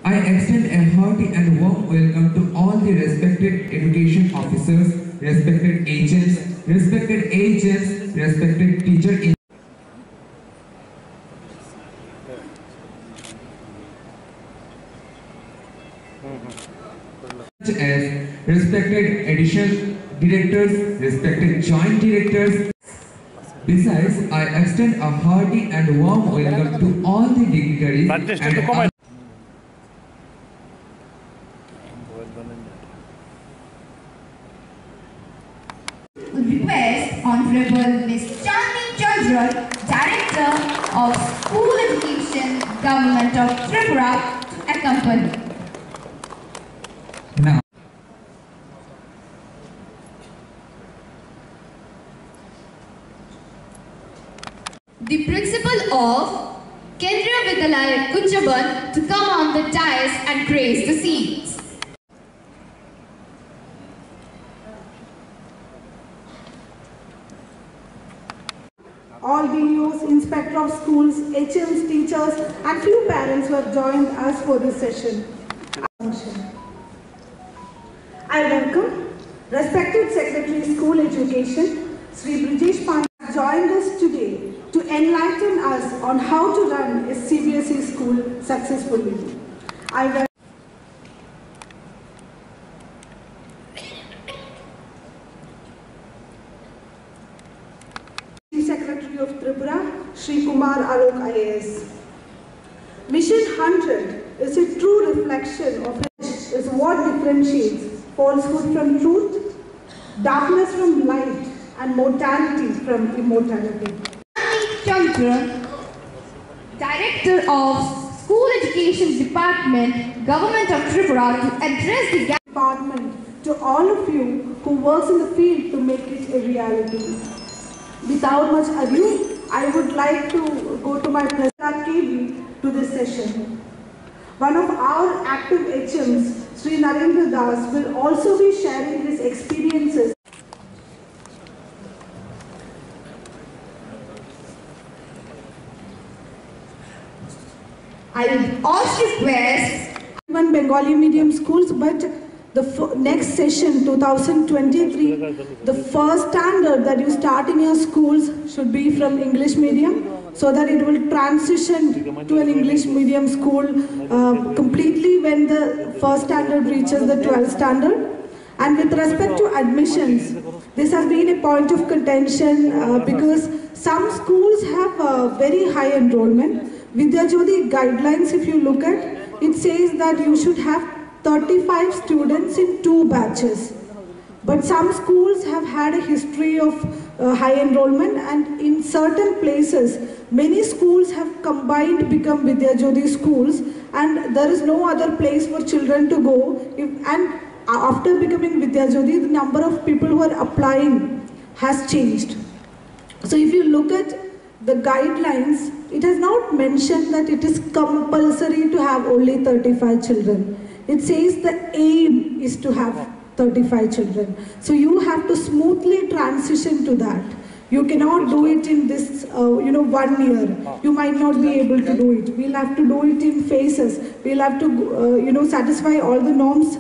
I extend a hearty and warm welcome to all the respected education officers, respected agents, respected teachers, such as respected additional directors, respected joint directors. Besides, I extend a hearty and warm welcome to all the dignitaries and request Honorable Ms. Chandni Chandran, Director of School Education, Government of Tripura, to accompany. Now, the Principal of Kendriya Vidyalaya Kunjaban to come on the dais and grace the seats. All DEOs, Inspector of Schools, HMs, teachers and few parents who have joined us for this session. I welcome respected Secretary School Education, Sri Brijesh Pandey, joined us today to enlighten us on how to run a CBSE school successfully. I welcome Secretary of Tripura, Sri Kumar Alok IAS. Mission 100 is a true reflection of is what differentiates falsehood from truth, darkness from light, and mortality from immortality. Chandran, Director of School Education Department, Government of Tripura, to address the gap. Department to all of you who works in the field to make it a reality. Without much ado, I would like to go to my President KB to this session. One of our active HMs, Sri Narendra Das, will also be sharing his experiences. I would also request One Bengali medium schools, but the next session, 2023, the first standard that you start in your schools should be from English medium, so that it will transition to an English medium school completely when the first standard reaches the 12th standard. And with respect to admissions, this has been a point of contention because some schools have very high enrollment. Vidya Jyoti guidelines, if you look at, it says that you should have 35 students in 2 batches. But some schools have had a history of high enrollment, and in certain places, many schools have combined to become Vidya Jyoti schools, and there is no other place for children to go. And after becoming Vidya Jyoti, the number of people who are applying has changed. So if you look at the guidelines, it has not mentioned that it is compulsory to have only 35 children. It says the aim is to have 35 children. So you have to smoothly transition to that. You cannot do it in this, 1 year. You might not be able to do it. We'll have to do it in phases. We'll have to, satisfy all the norms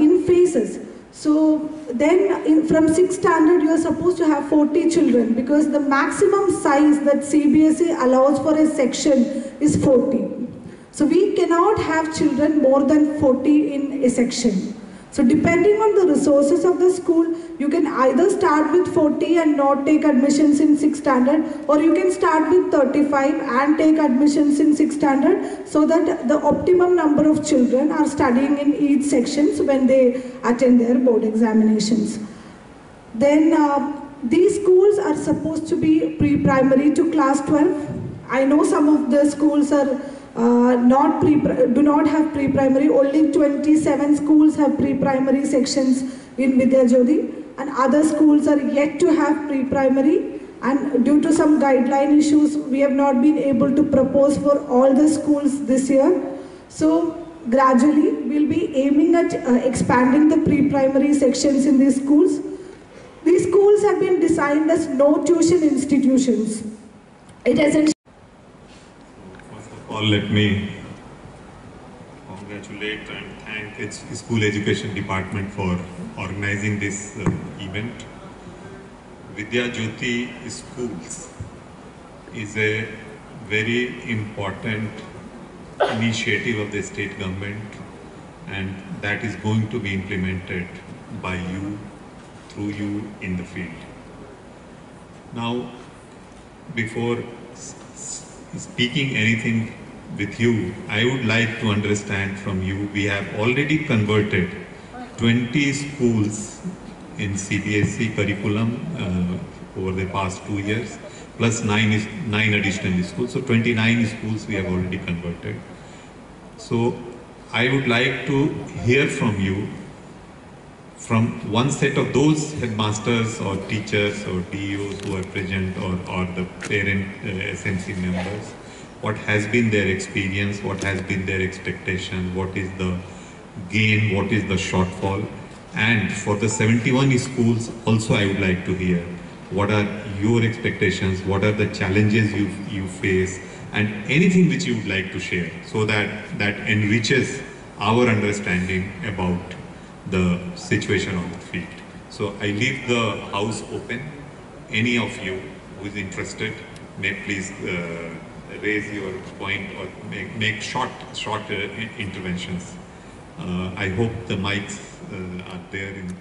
in phases. So then from 6th standard, you are supposed to have 40 children because the maximum size that CBSE allows for a section is 40. So we cannot have children more than 40 in a section. So depending on the resources of the school, you can either start with 40 and not take admissions in 6th standard, or you can start with 35 and take admissions in 6th standard, so that the optimum number of children are studying in each sections when they attend their board examinations. Then these schools are supposed to be pre-primary to class 12. I know some of the schools are do not have pre-primary. Only 27 schools have pre-primary sections in Vidya Jyoti, and other schools are yet to have pre-primary, and due to some guideline issues we have not been able to propose for all the schools this year. So gradually we'll be aiming at expanding the pre-primary sections in these schools. These schools have been designed as no tuition institutions. It isn't. Let me congratulate and thank its School Education Department for organizing this event. Vidya Jyoti Schools is a very important initiative of the state government, and that is going to be implemented by you, through you in the field. Now, before speaking anything with you, I would like to understand from you, we have already converted 20 schools in CBSE curriculum over the past 2 years, plus 9 additional schools. So 29 schools we have already converted. So I would like to hear from you, from one set of those headmasters or teachers or DEOs who are present, or the parent SMC members, what has been their experience, what has been their expectation, what is the gain, what is the shortfall. And for the 71 schools also I would like to hear, what are your expectations, what are the challenges you face, and anything which you would like to share, so that enriches our understanding about the situation on the field. So I leave the house open. Any of you who is interested may please raise your point or make short interventions. I hope the mics are there in